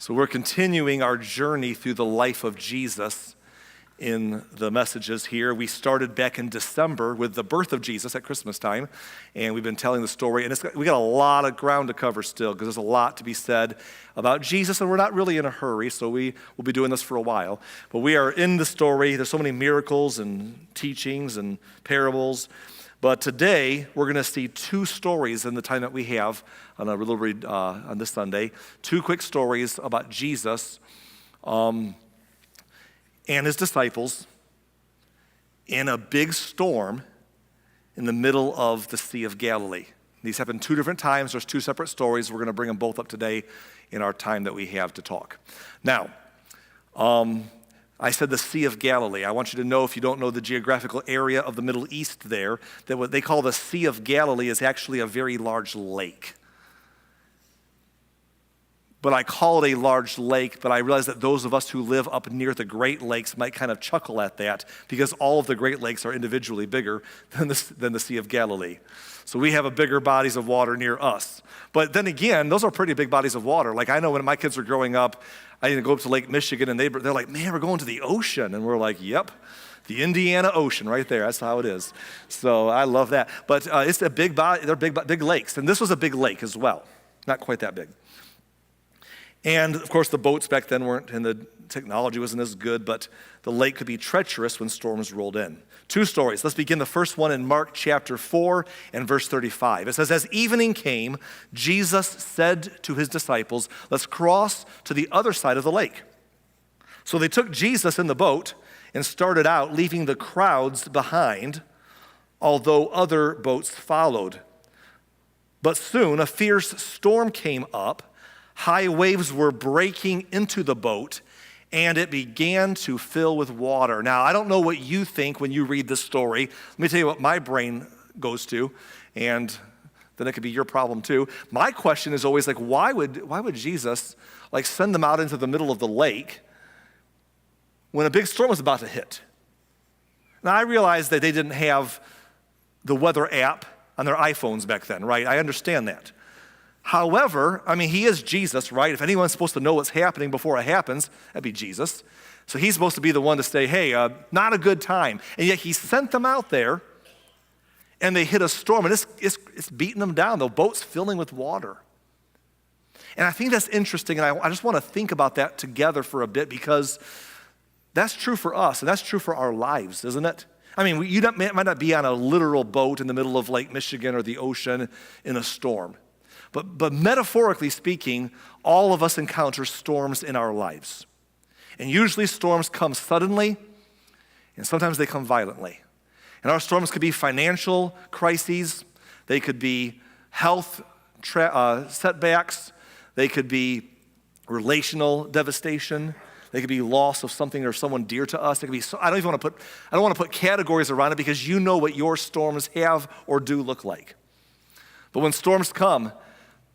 So we're continuing our journey through the life of Jesus in the messages here. We started back in December with the birth of Jesus at Christmas time, and we've been telling the story, and we got a lot of ground to cover still because there's a lot to be said about Jesus, and we're not really in a hurry, so we will be doing this for a while. But we are in the story. There's so many miracles and teachings and parables. But today, we're going to see two stories in the time that we have on a little read on this Sunday. Two quick stories about Jesus and his disciples in a big storm in the middle of the Sea of Galilee. These happen two different times. There's two separate stories. We're going to bring them both up today in our time that we have to talk. Now, I said the Sea of Galilee. I want you to know, if you don't know the geographical area of the Middle East there, that what they call the Sea of Galilee is actually a very large lake. But I call it a large lake, but I realize that those of us who live up near the Great Lakes might kind of chuckle at that because all of the Great Lakes are individually bigger than the Sea of Galilee. So we have a bigger bodies of water near us. But then again, those are pretty big bodies of water. Like I know when my kids were growing up, I used to go up to Lake Michigan and they're like, man, we're going to the ocean. And we're like, yep, the Indiana Ocean right there. That's how it is. So I love that. But it's a big body, they're big lakes. And this was a big lake as well. Not quite that big. And of course the boats back then weren't, and the technology wasn't as good, but the lake could be treacherous when storms rolled in. Two stories. Let's begin the first one in Mark chapter 4 and verse 35. It says, as evening came, Jesus said to his disciples, let's cross to the other side of the lake. So they took Jesus in the boat and started out, leaving the crowds behind, although other boats followed. But soon a fierce storm came up. High waves were breaking into the boat, and it began to fill with water. Now, I don't know what you think when you read this story. Let me tell you what my brain goes to, and then it could be your problem too. My question is always like, why would Jesus like send them out into the middle of the lake when a big storm was about to hit? Now, I realize that they didn't have the weather app on their iPhones back then, right? I understand that. However, I mean, he is Jesus, right? If anyone's supposed to know what's happening before it happens, that'd be Jesus. So he's supposed to be the one to say, hey, not a good time. And yet he sent them out there, and they hit a storm, and it's beating them down. The boat's filling with water. And I think that's interesting, and I just want to think about that together for a bit, because that's true for us, and that's true for our lives, isn't it? I mean, you might not be on a literal boat in the middle of Lake Michigan or the ocean in a storm. But metaphorically speaking, all of us encounter storms in our lives. And usually storms come suddenly, and sometimes they come violently. And our storms could be financial crises, they could be health setbacks, they could be relational devastation, they could be loss of something or someone dear to us. They could be, I don't want to put categories around it because you know what your storms have or do look like. But when storms come,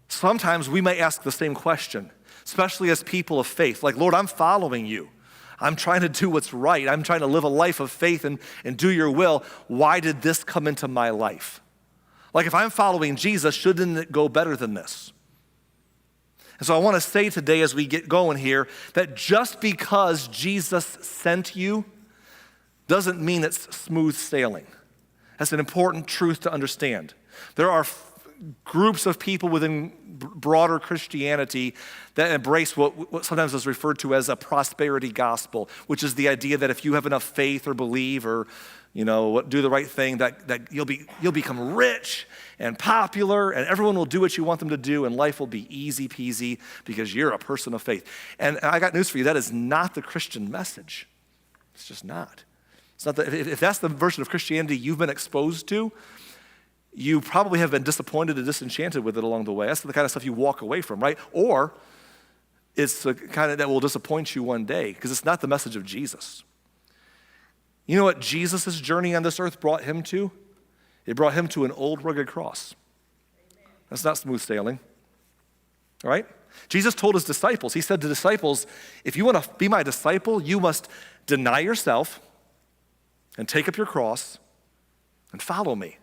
sometimes we may ask the same question, especially as people of faith, like, Lord, I'm following you. I'm trying to do what's right. I'm trying to live a life of faith and do your will. Why did this come into my life? Like, if I'm following Jesus, shouldn't it go better than this? And so I want to say today as we get going here that just because Jesus sent you doesn't mean it's smooth sailing. That's an important truth to understand. There are groups of people within broader Christianity that embrace what sometimes is referred to as a prosperity gospel, which is the idea that if you have enough faith or believe or do the right thing, that you'll become rich and popular, and everyone will do what you want them to do, and life will be easy peasy because you're a person of faith. And I got news for you: that is not the Christian message. It's just not. It's not if that's the version of Christianity you've been exposed to, you probably have been disappointed and disenchanted with it along the way. That's the kind of stuff you walk away from, right? Or it's the kind of that will disappoint you one day because it's not the message of Jesus. You know what Jesus' journey on this earth brought him to? It brought him to an old rugged cross. That's not smooth sailing, all right? Jesus told his disciples, he said to disciples, if you want to be my disciple, you must deny yourself and take up your cross and follow me.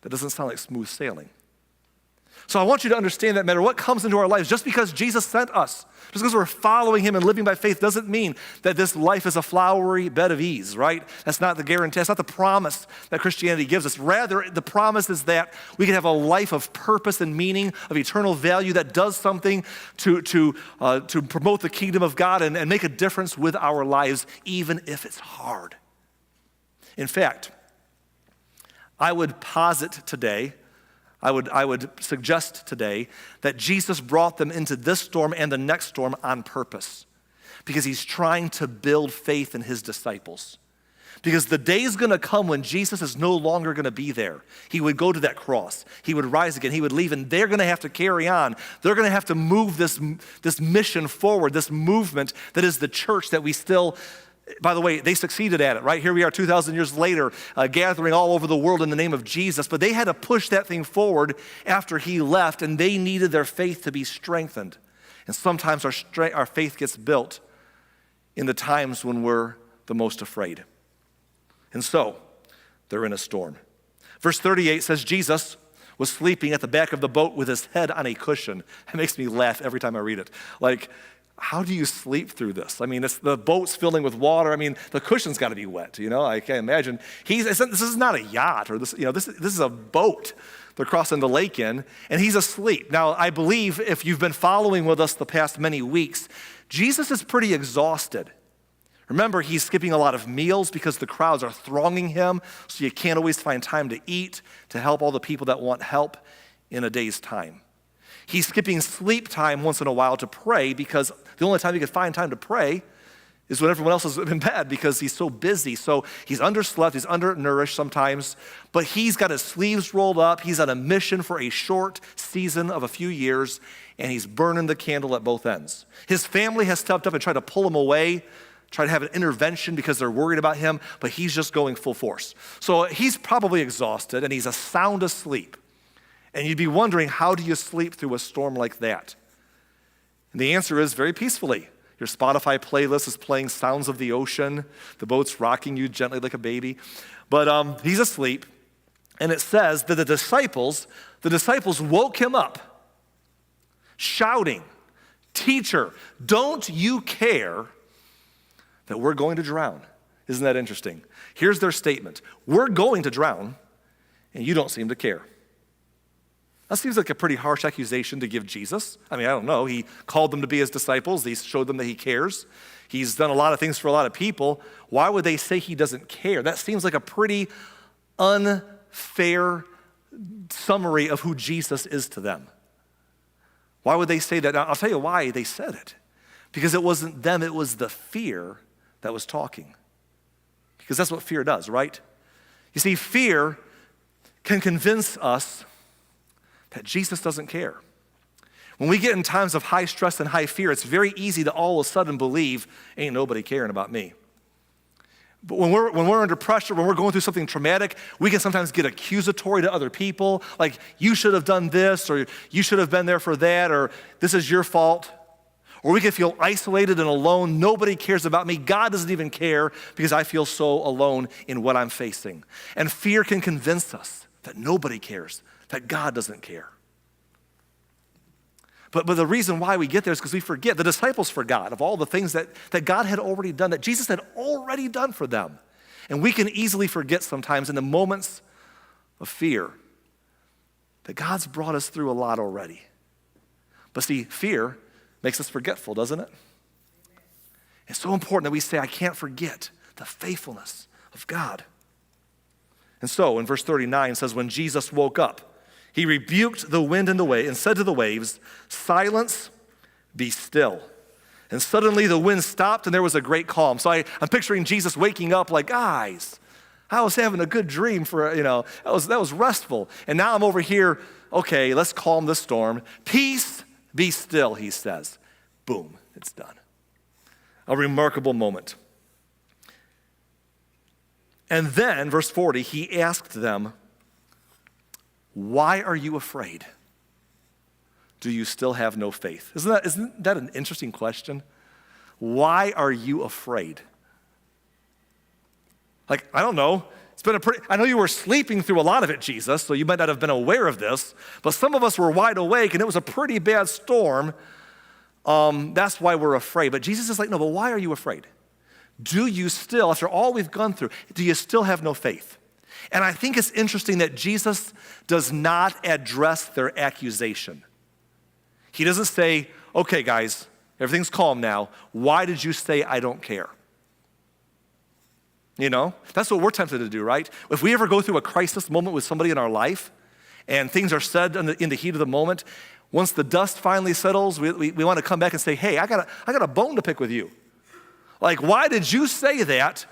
That doesn't sound like smooth sailing. So I want you to understand that no matter what comes into our lives, just because Jesus sent us, just because we're following him and living by faith doesn't mean that this life is a flowery bed of ease, right? That's not the guarantee. That's not the promise that Christianity gives us. Rather, the promise is that we can have a life of purpose and meaning, of eternal value that does something to promote the kingdom of God and make a difference with our lives, even if it's hard. In fact, I would posit today, I would suggest today that Jesus brought them into this storm and the next storm on purpose because he's trying to build faith in his disciples. Because the day is going to come when Jesus is no longer going to be there. He would go to that cross. He would rise again. He would leave, and they're going to have to carry on. They're going to have to move this mission forward, this movement that is the church that we still. By the way, they succeeded at it, right? Here we are 2,000 years later, gathering all over the world in the name of Jesus. But they had to push that thing forward after he left, and they needed their faith to be strengthened. And sometimes our faith gets built in the times when we're the most afraid. And so, they're in a storm. Verse 38 says, Jesus was sleeping at the back of the boat with his head on a cushion. It makes me laugh every time I read it. Like, how do you sleep through this? I mean, the boat's filling with water. I mean, the cushion's got to be wet, I can't imagine. This is not a yacht, or this is a boat they're crossing the lake in, and he's asleep. Now, I believe if you've been following with us the past many weeks, Jesus is pretty exhausted. Remember, he's skipping a lot of meals because the crowds are thronging him, so you can't always find time to eat, to help all the people that want help in a day's time. He's skipping sleep time once in a while to pray because the only time he can find time to pray is when everyone else is in bed because he's so busy. So he's underslept, he's undernourished sometimes, but he's got his sleeves rolled up. He's on a mission for a short season of a few years, and he's burning the candle at both ends. His family has stepped up and tried to pull him away, try to have an intervention because they're worried about him, but he's just going full force. So he's probably exhausted, and he's sound asleep. And you'd be wondering, how do you sleep through a storm like that? And the answer is very peacefully. Your Spotify playlist is playing sounds of the ocean. The boat's rocking you gently like a baby. But he's asleep. And it says that the disciples woke him up, shouting, "Teacher, don't you care that we're going to drown?" Isn't that interesting? Here's their statement. We're going to drown, and you don't seem to care. That seems like a pretty harsh accusation to give Jesus. I mean, I don't know. He called them to be his disciples. He showed them that he cares. He's done a lot of things for a lot of people. Why would they say he doesn't care? That seems like a pretty unfair summary of who Jesus is to them. Why would they say that? Now, I'll tell you why they said it. Because it wasn't them, it was the fear that was talking. Because that's what fear does, right? You see, fear can convince us that Jesus doesn't care. When we get in times of high stress and high fear, it's very easy to all of a sudden believe, ain't nobody caring about me. But when we're under pressure, when we're going through something traumatic, we can sometimes get accusatory to other people, like, you should have done this, or you should have been there for that, or this is your fault. Or we can feel isolated and alone. Nobody cares about me. God doesn't even care because I feel so alone in what I'm facing. And fear can convince us that nobody cares, that God doesn't care. But the reason why we get there is because we forget. The disciples forgot of all the things that God had already done, that Jesus had already done for them. And we can easily forget sometimes in the moments of fear that God's brought us through a lot already. But see, fear makes us forgetful, doesn't it? It's so important that we say, I can't forget the faithfulness of God. And so in verse 39 it says, when Jesus woke up, he rebuked the wind and the wave and said to the waves, "Silence, be still." And suddenly the wind stopped and there was a great calm. So I'm picturing Jesus waking up like, guys, I was having a good dream that was restful. And now I'm over here, okay, let's calm the storm. Peace, be still, he says. Boom, it's done. A remarkable moment. And then, verse 40, he asked them, "Why are you afraid? Do you still have no faith?" Isn't that an interesting question? Why are you afraid? Like, I don't know. I know you were sleeping through a lot of it, Jesus, so you might not have been aware of this, but some of us were wide awake and it was a pretty bad storm. That's why we're afraid. But Jesus is like, no, but why are you afraid? Do you still, after all we've gone through, do you still have no faith? And I think it's interesting that Jesus does not address their accusation. He doesn't say, okay, guys, everything's calm now. Why did you say I don't care? You know, that's what we're tempted to do, right? If we ever go through a crisis moment with somebody in our life and things are said in the heat of the moment, once the dust finally settles, we want to come back and say, hey, I got a bone to pick with you. Like, why did you say that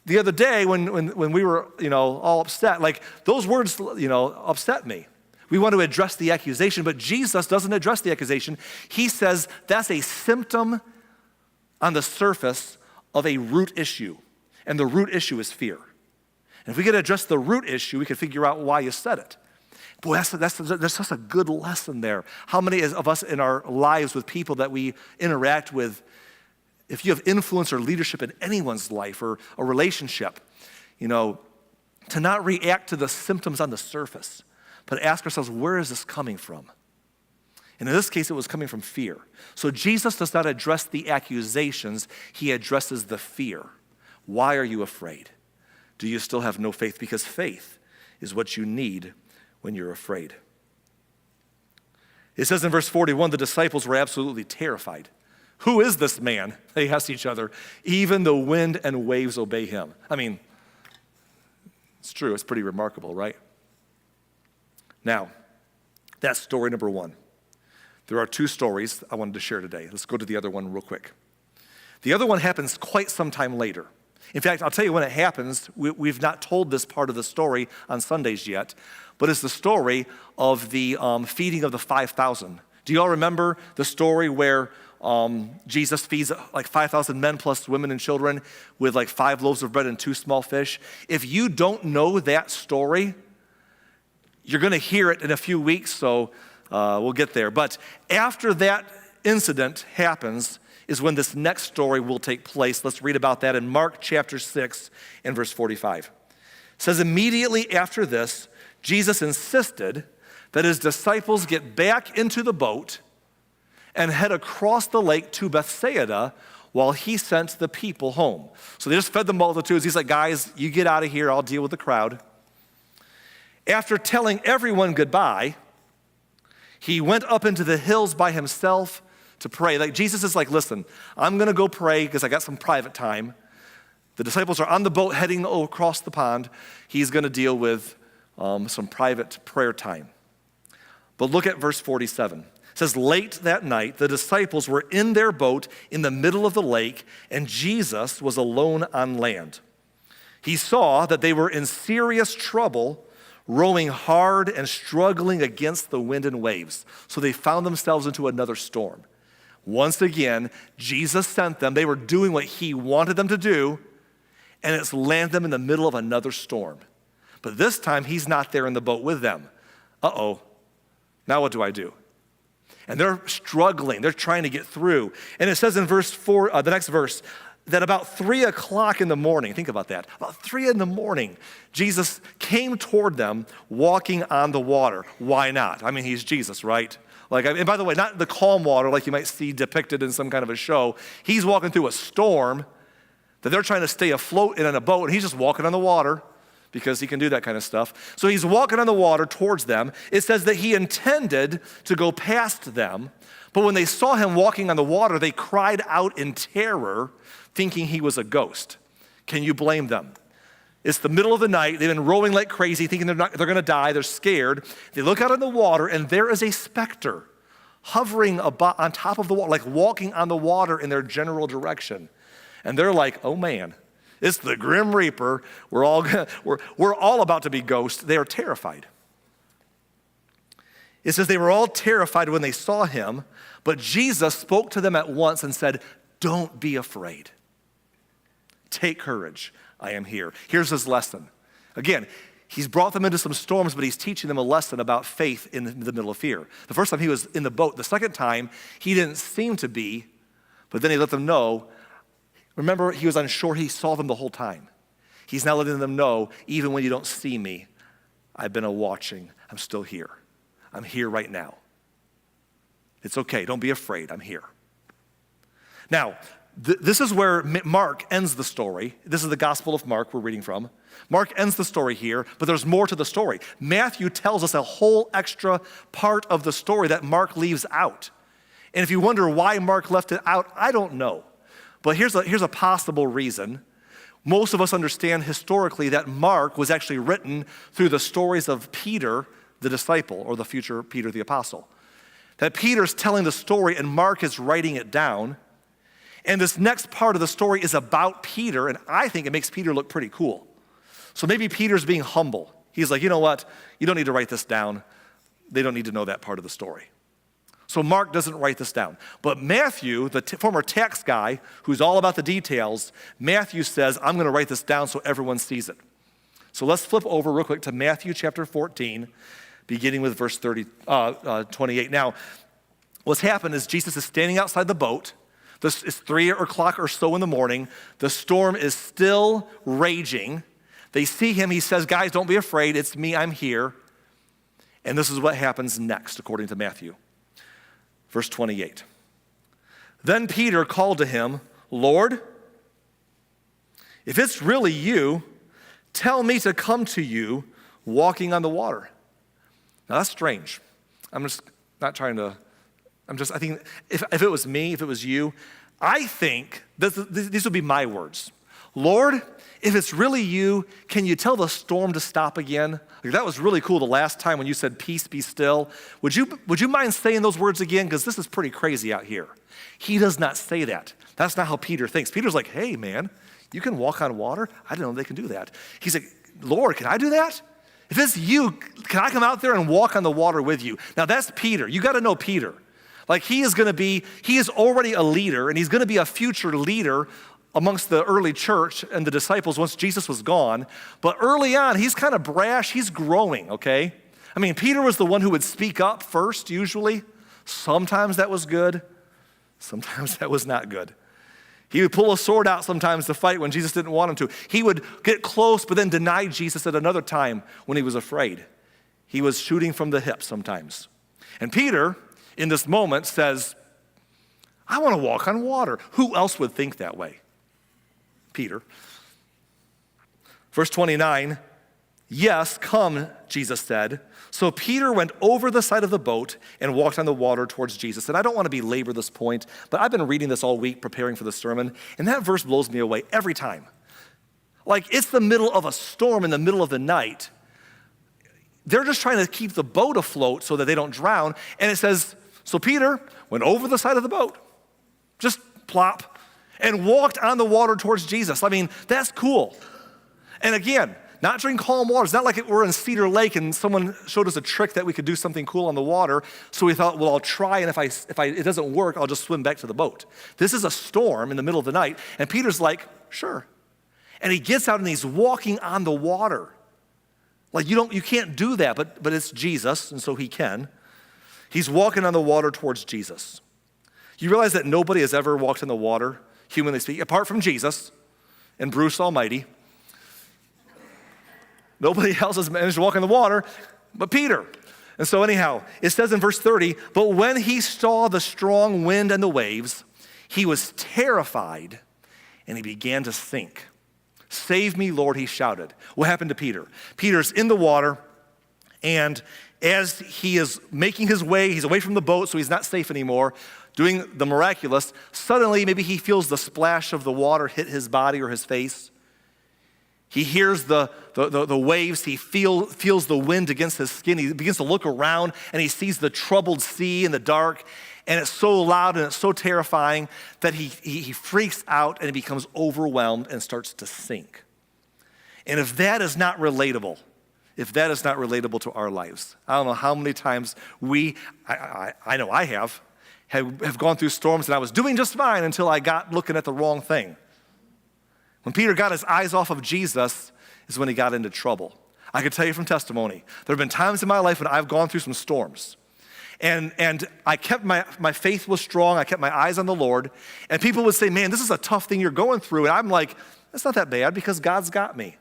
the other day when we were, all upset? Like, those words, upset me. We want to address the accusation, but Jesus doesn't address the accusation. He says that's a symptom on the surface of a root issue. And the root issue is fear. And if we could address the root issue, we could figure out why you said it. Boy, there's such a good lesson there. How many of us in our lives with people that we interact with, if you have influence or leadership in anyone's life or a relationship, to not react to the symptoms on the surface, but ask ourselves, where is this coming from? And in this case, it was coming from fear. So Jesus does not address the accusations, he addresses the fear. Why are you afraid? Do you still have no faith? Because faith is what you need when you're afraid. It says in verse 41, the disciples were absolutely terrified. Who is this man? They asked each other. Even the wind and waves obey him. I mean, it's true. It's pretty remarkable, right? Now, that's story number one. There are two stories I wanted to share today. Let's go to the other one real quick. The other one happens quite some time later. In fact, I'll tell you when it happens. We've not told this part of the story on Sundays yet, but it's the story of the feeding of the 5,000. Do you all remember the story where Jesus feeds like 5,000 men plus women and children with like 5 loaves of bread and 2 small fish? If you don't know that story, you're going to hear it in a few weeks, so we'll get there. But after that incident happens is when this next story will take place. Let's read about that in Mark chapter 6 and verse 45. It says, immediately after this, Jesus insisted that his disciples get back into the boat and head across the lake to Bethsaida while he sent the people home. So they just fed the multitudes. He's like, guys, you get out of here. I'll deal with the crowd. After telling everyone goodbye, he went up into the hills by himself to pray. Like Jesus is like, listen, I'm going to go pray because I got some private time. The disciples are on the boat heading across the pond. He's going to deal with some private prayer time. But look at verse 47. It says, late that night, the disciples were in their boat in the middle of the lake, and Jesus was alone on land. He saw that they were in serious trouble, rowing hard and struggling against the wind and waves. So they found themselves into another storm. Once again, Jesus sent them. They were doing what he wanted them to do, and it's landed them in the middle of another storm. But this time, he's not there in the boat with them. Uh-oh, now what do I do? And they're struggling. They're trying to get through. And it says in verse 4, the next verse, that about 3 o'clock in the morning, think about that, about 3 in the morning, Jesus came toward them walking on the water. Why not? I mean, he's Jesus, right? And by the way, not the calm water like you might see depicted in some kind of a show. He's walking through a storm that they're trying to stay afloat in a boat, and he's just walking on the water because he can do that kind of stuff. So he's walking on the water towards them. It says that he intended to go past them, but when they saw him walking on the water, they cried out in terror, thinking he was a ghost. Can you blame them? It's the middle of the night. They've been rowing like crazy, thinking they're going to die. They're scared. They look out in the water, and there is a specter hovering on top of the water, like walking on the water in their general direction. And they're like, oh man, it's the Grim Reaper. We're all about to be ghosts. They are terrified. It says they were all terrified when they saw him, but Jesus spoke to them at once and said, don't be afraid. Take courage. I am here. Here's his lesson. Again, he's brought them into some storms, but he's teaching them a lesson about faith in the middle of fear. The first time he was in the boat. The second time, he didn't seem to be, but then he let them know. Remember, he was on shore. He saw them the whole time. He's now letting them know, even when you don't see me, I've been watching. I'm still here. I'm here right now. It's okay. Don't be afraid. I'm here. Now, this is where Mark ends the story. This is the Gospel of Mark we're reading from. Mark ends the story here, but there's more to the story. Matthew tells us a whole extra part of the story that Mark leaves out. And if you wonder why Mark left it out, I don't know. But here's a possible reason. Most of us understand historically that Mark was actually written through the stories of Peter, the disciple, or the future Peter the apostle. That Peter's telling the story and Mark is writing it down. And this next part of the story is about Peter, and I think it makes Peter look pretty cool. So maybe Peter's being humble. He's like, you know what? You don't need to write this down. They don't need to know that part of the story. So Mark doesn't write this down. But Matthew, the former tax guy, who's all about the details, Matthew says, I'm going to write this down so everyone sees it. So let's flip over real quick to Matthew chapter 14, beginning with verse 28. Now, what's happened is Jesus is standing outside the boat. It's 3 o'clock or so in the morning. The storm is still raging. They see him. He says, guys, don't be afraid. It's me. I'm here. And this is what happens next, according to Matthew. Verse 28. Then Peter called to him, Lord, if it's really you, tell me to come to you walking on the water. Now that's strange. I think if it was me, if it was you, I think these would be my words. Lord, if it's really you, can you tell the storm to stop again? Like, that was really cool the last time when you said, peace, be still. Would you mind saying those words again? Because this is pretty crazy out here. He does not say that. That's not how Peter thinks. Peter's like, hey, man, you can walk on water? I didn't know they can do that. He's like, Lord, can I do that? If it's you, can I come out there and walk on the water with you? Now, that's Peter. You got to know Peter. Like, he is already a leader, and he's going to be a future leader amongst the early church and the disciples once Jesus was gone. But early on, he's kind of brash. He's growing, okay? I mean, Peter was the one who would speak up first, usually. Sometimes that was good. Sometimes that was not good. He would pull a sword out sometimes to fight when Jesus didn't want him to. He would get close, but then deny Jesus at another time when he was afraid. He was shooting from the hip sometimes. And Peter, in this moment, says, I want to walk on water. Who else would think that way? Peter. Verse 29, yes, come, Jesus said. So Peter went over the side of the boat and walked on the water towards Jesus. And I don't want to belabor this point, but I've been reading this all week preparing for the sermon, and that verse blows me away every time. Like, it's the middle of a storm in the middle of the night. They're just trying to keep the boat afloat so that they don't drown. And it says, so Peter went over the side of the boat, just plop, and walked on the water towards Jesus. I mean, that's cool. And again, not during calm water. It's not like we're in Cedar Lake and someone showed us a trick that we could do something cool on the water. So we thought, well, I'll try, and if it doesn't work, I'll just swim back to the boat. This is a storm in the middle of the night, and Peter's like, sure. And he gets out and he's walking on the water. Like, you can't do that, but it's Jesus, and so he can. He's walking on the water towards Jesus. You realize that nobody has ever walked in the water, humanly speaking, apart from Jesus and Bruce Almighty. Nobody else has managed to walk in the water but Peter. And so anyhow, it says in verse 30, but when he saw the strong wind and the waves, he was terrified and he began to sink. Save me, Lord, he shouted. What happened to Peter? Peter's in the water, and as he is making his way, he's away from the boat, so he's not safe anymore, doing the miraculous. Suddenly, maybe he feels the splash of the water hit his body or his face. He hears the waves. He feels the wind against his skin. He begins to look around, and he sees the troubled sea in the dark, and it's so loud and it's so terrifying that he freaks out and he becomes overwhelmed and starts to sink. And if that is not relatable to our lives, I don't know how many times I know I have gone through storms and I was doing just fine until I got looking at the wrong thing. When Peter got his eyes off of Jesus is when he got into trouble. I can tell you from testimony, there have been times in my life when I've gone through some storms. And I kept my faith was strong. I kept my eyes on the Lord. And people would say, man, this is a tough thing you're going through. And I'm like, it's not that bad because God's got me.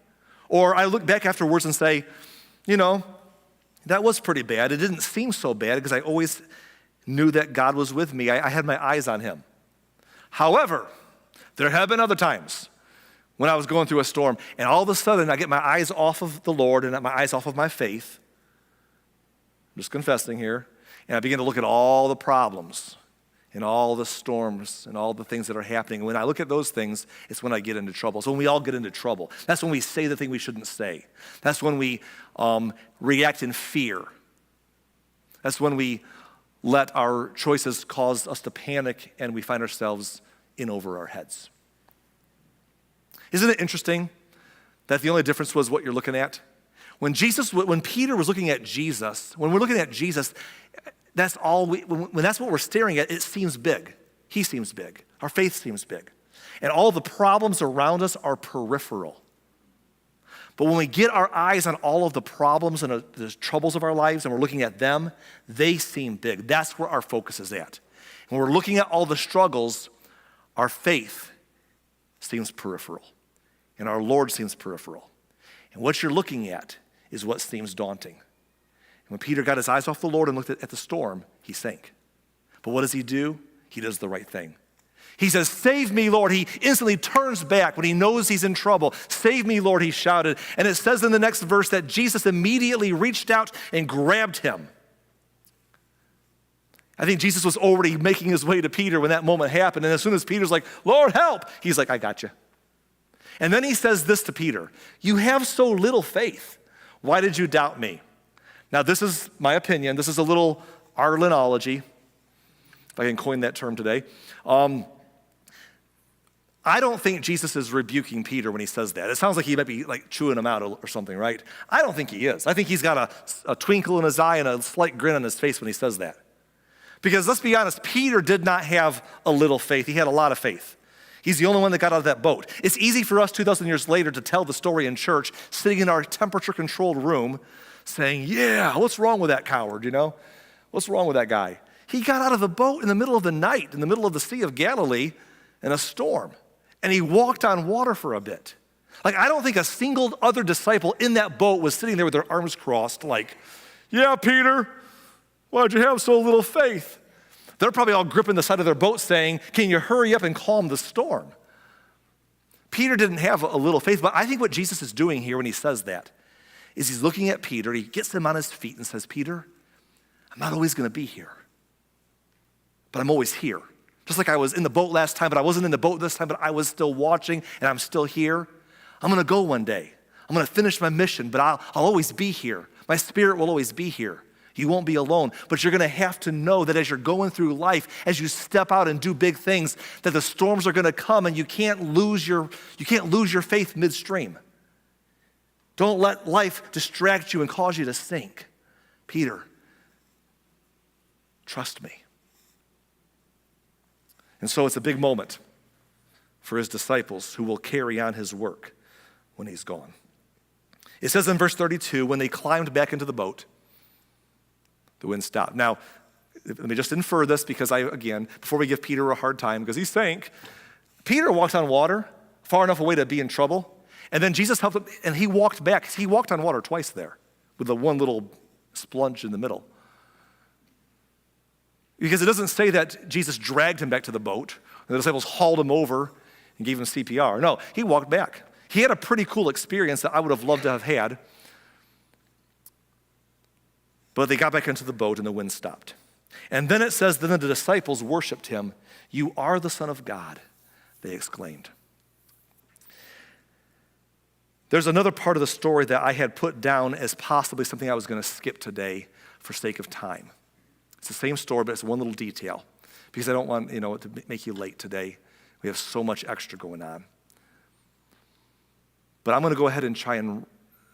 Or I look back afterwards and say, that was pretty bad. It didn't seem so bad because I always knew that God was with me. I had my eyes on him. However, there have been other times when I was going through a storm, and all of a sudden I get my eyes off of the Lord and my eyes off of my faith. I'm just confessing here. And I begin to look at all the problems and all the storms and all the things that are happening. And when I look at those things, it's when I get into trouble. So when we all get into trouble, that's when we say the thing we shouldn't say. That's when we react in fear. That's when we let our choices cause us to panic and we find ourselves in over our heads. Isn't it interesting that the only difference was what you're looking at? When Peter was looking at Jesus, when we're looking at Jesus, when that's what we're staring at, it seems big. He seems big. Our faith seems big. And all the problems around us are peripheral. But when we get our eyes on all of the problems and the troubles of our lives and we're looking at them, they seem big. That's where our focus is at. When we're looking at all the struggles, our faith seems peripheral. And our Lord seems peripheral. And what you're looking at is what seems daunting. And when Peter got his eyes off the Lord and looked at the storm, he sank. But what does he do? He does the right thing. He says, "Save me, Lord." He instantly turns back when he knows he's in trouble. "Save me, Lord," he shouted. And it says in the next verse that Jesus immediately reached out and grabbed him. I think Jesus was already making his way to Peter when that moment happened. And as soon as Peter's like, "Lord, help," he's like, "I got you." And then he says this to Peter, "You have so little faith. Why did you doubt me?" Now, this is my opinion. This is a little Arlenology, if I can coin that term today. I don't think Jesus is rebuking Peter when he says that. It sounds like he might be like chewing him out or something, right? I don't think he is. I think he's got a twinkle in his eye and a slight grin on his face when he says that. Because let's be honest, Peter did not have a little faith. He had a lot of faith. He's the only one that got out of that boat. It's easy for us 2,000 years later to tell the story in church, sitting in our temperature-controlled room, saying, "Yeah, what's wrong with that coward, What's wrong with that guy?" He got out of the boat in the middle of the night, in the middle of the Sea of Galilee, in a storm, and he walked on water for a bit. Like, I don't think a single other disciple in that boat was sitting there with their arms crossed like, "Yeah, Peter, why'd you have so little faith?" They're probably all gripping the side of their boat saying, "Can you hurry up and calm the storm?" Peter didn't have a little faith, but I think what Jesus is doing here when he says that is he's looking at Peter, he gets him on his feet and says, "Peter, I'm not always going to be here, but I'm always here. Just like I was in the boat last time, but I wasn't in the boat this time, but I was still watching and I'm still here. I'm going to go one day. I'm going to finish my mission, but I'll always be here. My spirit will always be here. You won't be alone, but you're going to have to know that as you're going through life, as you step out and do big things, that the storms are going to come and you can't lose your faith midstream. Don't let life distract you and cause you to sink. Peter, trust me." And so it's a big moment for his disciples who will carry on his work when he's gone. It says in verse 32, when they climbed back into the boat, the wind stopped. Now, let me just infer this because before we give Peter a hard time, because he sank, Peter walked on water far enough away to be in trouble, and then Jesus helped him, and he walked back. He walked on water twice there with the one little splunge in the middle. Because it doesn't say that Jesus dragged him back to the boat, and the disciples hauled him over and gave him CPR. No, he walked back. He had a pretty cool experience that I would have loved to have had. But they got back into the boat and the wind stopped. And then it says, then the disciples worshiped him. "You are the Son of God," they exclaimed. There's another part of the story that I had put down as possibly something I was going to skip today for sake of time. It's the same story, but it's one little detail because I don't want to make you late today. We have so much extra going on. But I'm going to go ahead and try and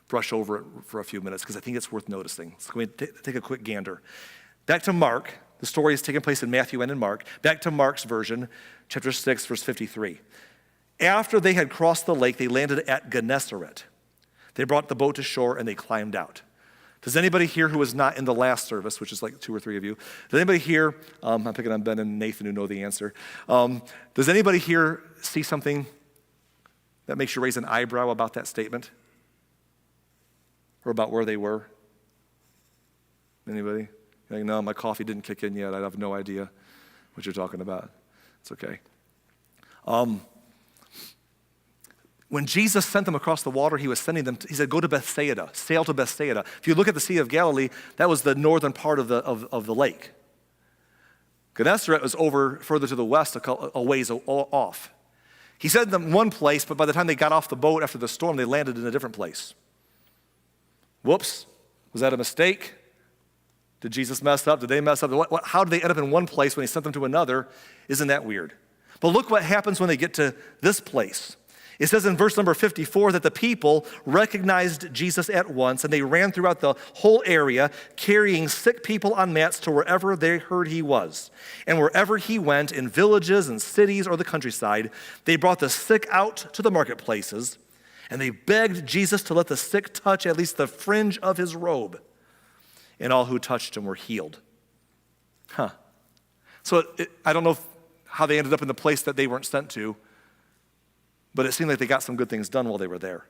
brush over it for a few minutes because I think it's worth noticing. So we take a quick gander. Back to Mark. The story is taking place in Matthew and in Mark. Back to Mark's version, chapter 6, verse 53. After they had crossed the lake, they landed at Gennesaret. They brought the boat to shore and they climbed out. Does anybody here who was not in the last service, which is like 2 or 3 of you, does anybody here, I'm picking on Ben and Nathan who know the answer, does anybody here see something that makes you raise an eyebrow about that statement? Or about where they were? Anybody? You're like, no, my coffee didn't kick in yet. I have no idea what you're talking about. It's okay. When Jesus sent them across the water, he was sending them, he said, go to Bethsaida, sail to Bethsaida. If you look at the Sea of Galilee, that was the northern part of the lake. Gennesaret was over further to the west, a ways off. He sent them one place, but by the time they got off the boat after the storm, they landed in a different place. Whoops, was that a mistake? Did Jesus mess up? Did they mess up? How did they end up in one place when he sent them to another? Isn't that weird? But look what happens when they get to this place. It says in verse number 54 that the people recognized Jesus at once, and they ran throughout the whole area, carrying sick people on mats to wherever they heard he was. And wherever he went, in villages and cities or the countryside, they brought the sick out to the marketplaces, and they begged Jesus to let the sick touch at least the fringe of his robe. And all who touched him were healed. So I don't know how they ended up in the place that they weren't sent to, but it seemed like they got some good things done while they were there.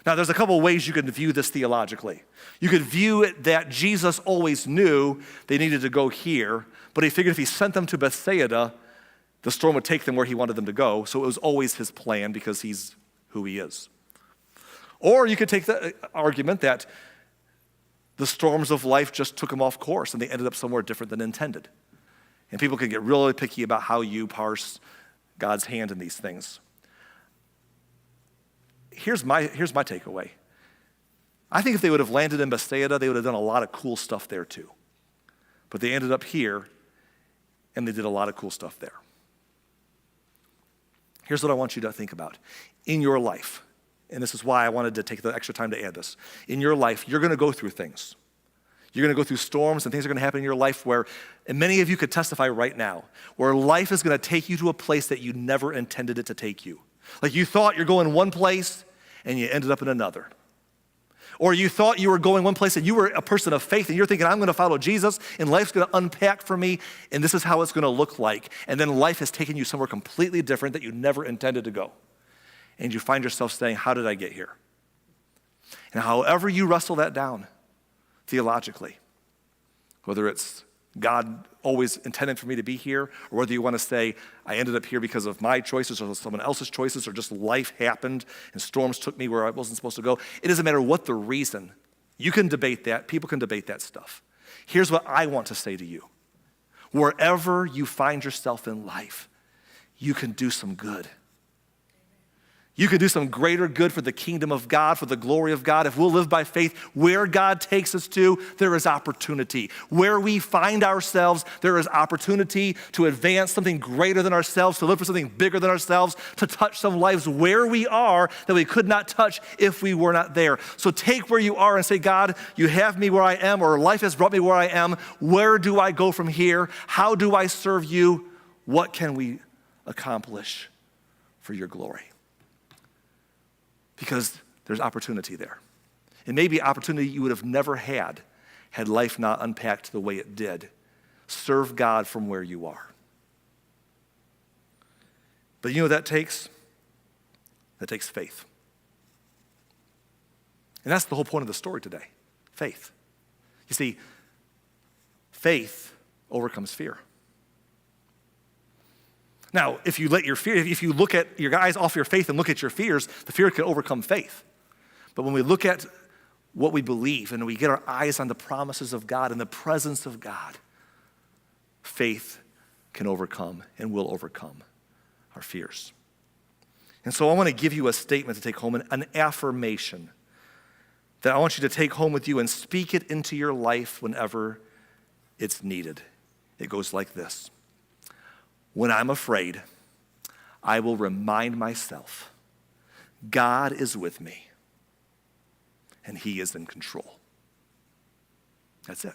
Now, there's a couple of ways you can view this theologically. You could view it that Jesus always knew they needed to go here, but he figured if he sent them to Bethsaida, the storm would take them where he wanted them to go, so it was always his plan because he's who he is. Or you could take the argument that the storms of life just took them off course and they ended up somewhere different than intended. And people can get really picky about how you parse God's hand in these things. Here's my takeaway. I think if they would have landed in Bethsaida, they would have done a lot of cool stuff there too. But they ended up here, and they did a lot of cool stuff there. Here's what I want you to think about. In your life, and this is why I wanted to take the extra time to add this. In your life, you're going to go through things. You're going to go through storms, and things are going to happen in your life where, and many of you could testify right now, where life is going to take you to a place that you never intended it to take you. Like you thought you're going one place, and you ended up in another. Or you thought you were going one place and you were a person of faith and you're thinking, I'm going to follow Jesus and life's going to unpack for me and this is how it's going to look like. And then life has taken you somewhere completely different that you never intended to go. And you find yourself saying, how did I get here? And however you wrestle that down theologically, whether it's God always intended for me to be here, or whether you want to say, I ended up here because of my choices or someone else's choices, or just life happened and storms took me where I wasn't supposed to go. It doesn't matter what the reason. You can debate that. People can debate that stuff. Here's what I want to say to you. Wherever you find yourself in life, you can do some good. You can do some greater good for the kingdom of God, for the glory of God. If we'll live by faith, where God takes us to, there is opportunity. Where we find ourselves, there is opportunity to advance something greater than ourselves, to live for something bigger than ourselves, to touch some lives where we are that we could not touch if we were not there. So take where you are and say, God, you have me where I am, or life has brought me where I am. Where do I go from here? How do I serve you? What can we accomplish for your glory? Because there's opportunity there. It may be opportunity you would have never had life not unpacked the way it did. Serve God from where you are. But you know what that takes? That takes faith. And that's the whole point of the story today, faith. You see, faith overcomes fear. Now, if you look at your eyes off your faith and look at your fears, the fear can overcome faith. But when we look at what we believe and we get our eyes on the promises of God and the presence of God, faith can overcome and will overcome our fears. And so I want to give you a statement to take home, an affirmation that I want you to take home with you and speak it into your life whenever it's needed. It goes like this. When I'm afraid, I will remind myself, God is with me, and he is in control. That's it.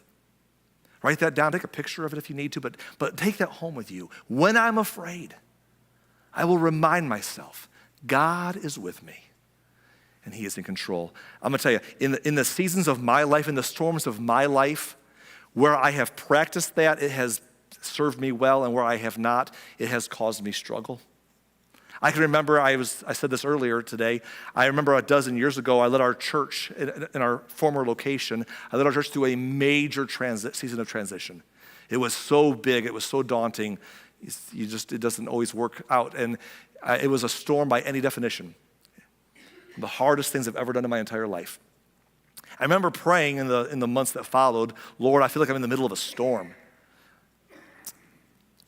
Write that down, take a picture of it if you need to, but take that home with you. When I'm afraid, I will remind myself, God is with me, and he is in control. I'm going to tell you, in the seasons of my life, in the storms of my life, where I have practiced that, it has served me well, and where I have not, it has caused me struggle. I can remember, I said this earlier today, I remember a dozen years ago, I led our church in our former location, I led our church through a major season of transition. It was so big, it was so daunting, it doesn't always work out, and it was a storm by any definition. The hardest things I've ever done in my entire life. I remember praying in the months that followed, Lord, I feel like I'm in the middle of a storm.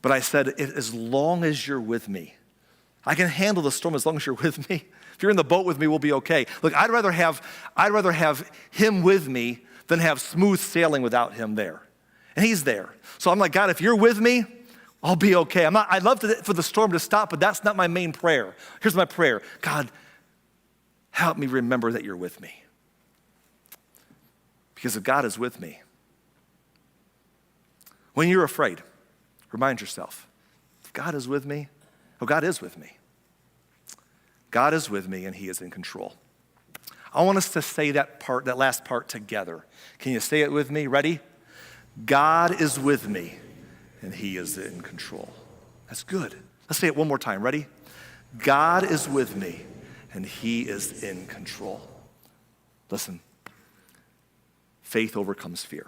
But I said, as long as you're with me, I can handle the storm as long as you're with me. If you're in the boat with me, we'll be okay. Look, I'd rather have him with me than have smooth sailing without him there. And he's there. So I'm like, God, if you're with me, I'll be okay. I'd love for the storm to stop, but that's not my main prayer. Here's my prayer. God, help me remember that you're with me. Because if God is with me, when you're afraid, remind yourself, if God is with me, God is with me. God is with me and he is in control. I want us to say that last part together. Can you say it with me? Ready? God is with me and he is in control. That's good. Let's say it one more time. Ready? God is with me and he is in control. Listen, faith overcomes fear.